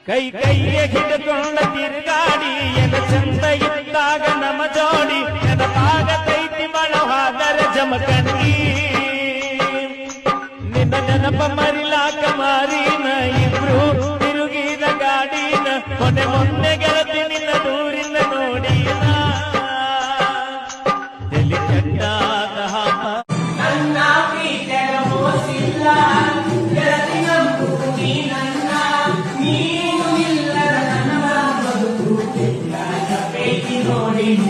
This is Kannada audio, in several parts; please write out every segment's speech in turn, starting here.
ಕೈ ಕೈಗೆ ಹಿಡಿದುಕೊಂಡ ತಿರುಗಾಡಿ ಎನ ಚಂದ ಇದ್ದಾಗ ನಮ ಜೋಡಿ ನೆನಪಾಗತೈತಿ ಬಳವಾದರೆ ಜಮಕಂಡಿ ನಿನ್ನ ನೆನಪ ಮರಿಲಾಕ ಮಾರಿನ ಇಬ್ರು ತಿರುಗಿದ ಗಾಡಿನ ಮೊನ್ನೆ ಗೆಳತಿ ನಿನ್ನ ದೂರಿನ ನೋಡಿನ ತಲೆ ಕೆಟ್ಟಾದ ಹಾಪ ನನ್ನ ಪ್ರೀತಿಯ ಮೋಸಿಲ್ಲ ಗೆಳತಿ ನಂಬು ನೀ ನನ್ನ ನೀನು ಇಲ್ಲದ ನನ್ನ ಬದುಕು ಕೆಟ್ಟಾದ ಪ್ರೀತಿ ನೋಡಿನ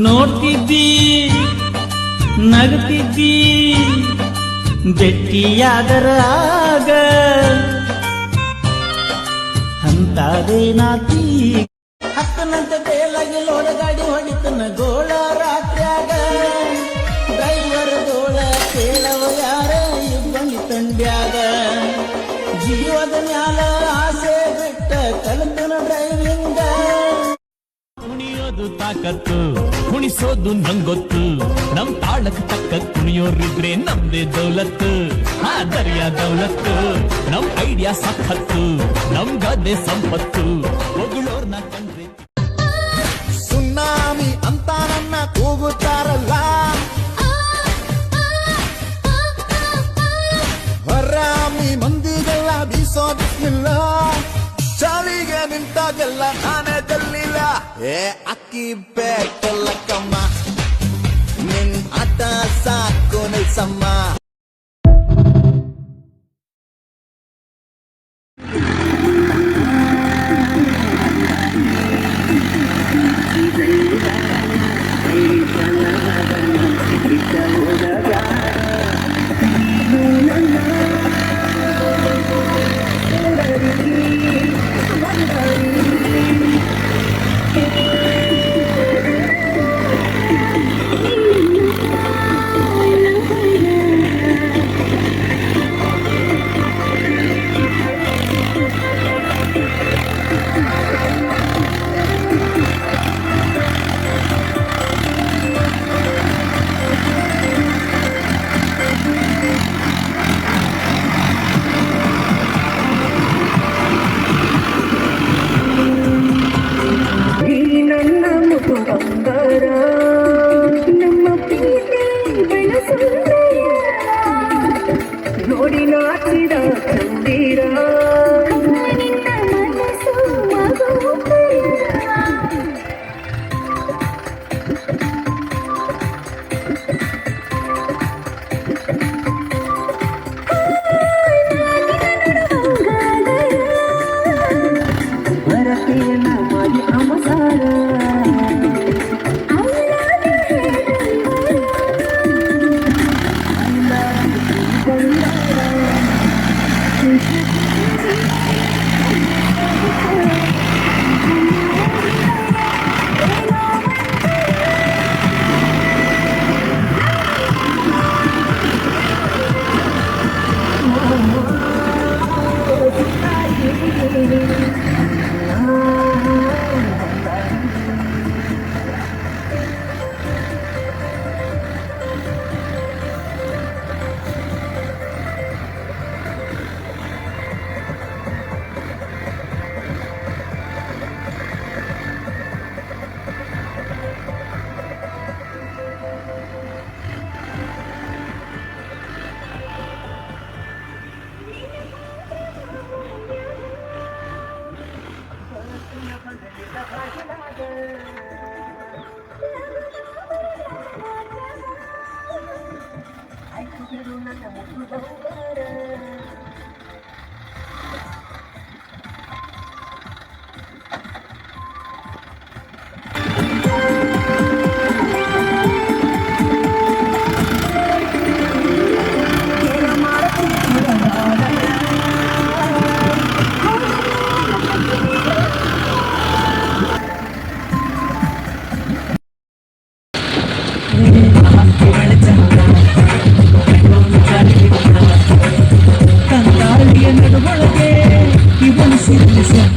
ನೋಡ್ತಿದ್ದಿ ನಗ್ತಿದ್ದಿ ಬೆಟ್ಟಿಯಾದರ ಆಗ ಅಂತಾದೇನಾತಿ ಹತ್ತನಂತ ಬೇಲಾಗಿ ಲೋಡ ಗಾಡಿ ಹೊಡಿತನ ಗೋಳ ರಾತ್ರ್ಯಾಗ ಡ್ರೈವರ್ ಗೋಳ ಕೇಳವ ಯಾರ ಇಬ್ಬನಿ ತಂಡ್ಯಾಗ ಜೀವದ ಮ್ಯಾಲ ಆಸೆ ಬಿಟ್ಟ ಕಲಿತನ ಡ್ರೈವಿಂಗ ಕುಣಿಯೋದು ತಾಕತ್ತು ಕುಣಿಸೋದು ನಂಗೊತ್ತು ನಮ್ ತಾಳಕ್ ತಕ್ಕ ಕುಣಿಯೋರಿದ್ರೆ ನಮ್ದೇ ದೌಲತ್ತು ಆ ದರ್ಯಾ ದೌಲತ್ತು ನಮ್ ಐಡಿಯಾ ಸಖತ್ತು ನಮ್ ಗದ್ದೆ ಸಂಪತ್ತು ಹೊಗಳೋರ್ನ ಕಂಡ್ರೆ ಸುನಾಮಿ ಅಂತ ನನ್ನ ಕೂಗುತ್ತಾರಲ್ಲ ಹರಾಮಿ ಮಂದಿಗೆಲ್ಲ ಬೀಸೋ ಬಿಸ್ಲಿಲ್ಲ ಚಾಲಿಗೆ ನಿಂತಾಗೆಲ್ಲ ನಾನೇ ಚೆಲ್ಲಿಲ್ಲ ಅಕ್ಕಿ ಬೇಕಲ್ಲ ಕಮ್ಮ ನಿನ್ ಆಟ ಸಾಕು ನಿಲ್ಸಮ್ಮ ನೋಡಿ ನಾಚಿದ ಚಂದಿರ ಮನಸ್ಸು ಮಗು ಬರತೇನ ಮಾಡಿ ಅಮಸಾರ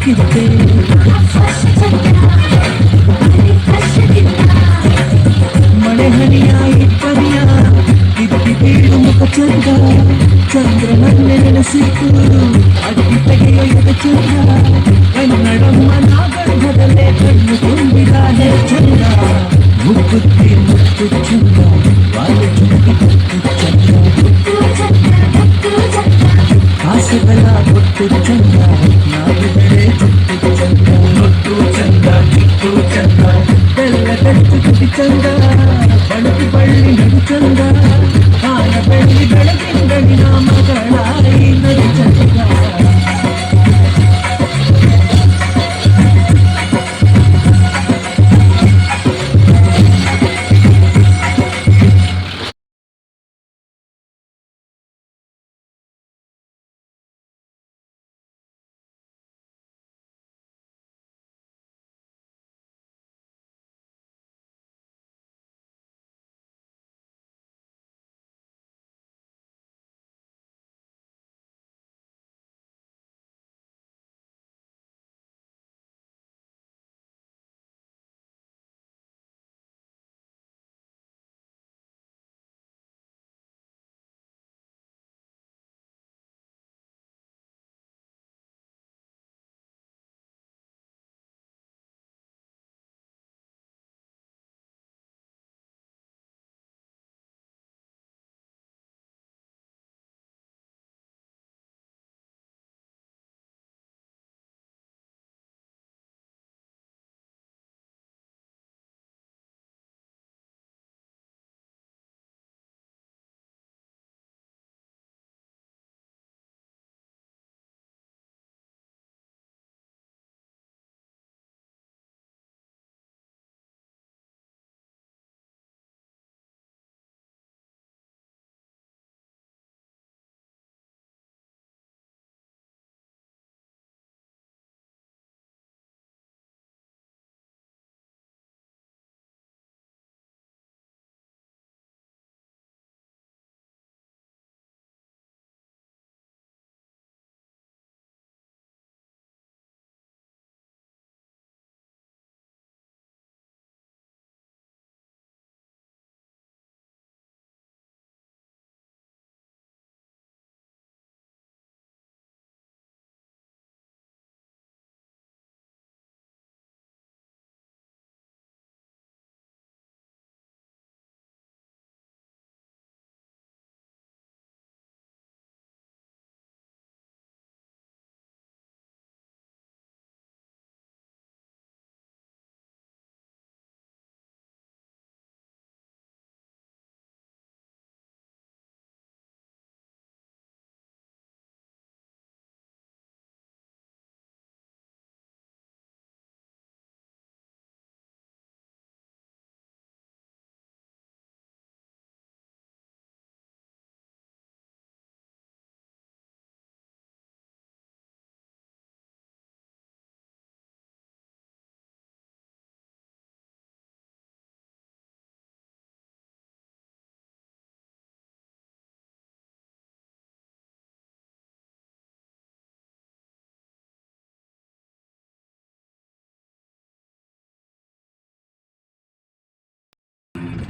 ಸಿಕ್ಕಿದ್ದೆ ಮಳೆ ಹನಿಯ ಇಬ್ಬರಿಯ ಇದ್ದಿ ಬೀಳು ಮುಖ ಚಂದ ಚಂದ್ರನನ್ನೇ ನೆನೆಸಿತ್ತು ಅಡ್ಡಿ ತೆಗೆಯೋ ಎದೆ ಚಂದ ಕನ್ನಡಮ್ಮ ನಾಗಂಧದಲ್ಲೇ ಕಣ್ಣು ತುಂಬಿದ ಹೇ ಚಂದ ಮುಕ್ಕುತ್ತಿ ಮುತ್ತು ಚಂದ ವಾಲು ಚುಂಬಿ ಮುತ್ತು ಚಂದ ಆಸೆಗಳ ಮುತ್ತು ಚಂದ ನಾವಿದರೆ ಚುಟ್ಟು ಚಂದ ಮುತ್ತು ಚಂದ ಕಿತ್ತು ಚಂದ ಬೆಲ್ಲ ಕಟ್ಟು ತುಟಿ ಚಂದ ಬಳುಕು ಬಳ್ಳಿ ನಡು ಚಂದ ಕಾಲ ಬೆಳ್ಳಿ ಬೆಳಗಿನ ಮಗಳಾಯಿ ನಡು ಚಂದ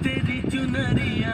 तेरी चुनरिया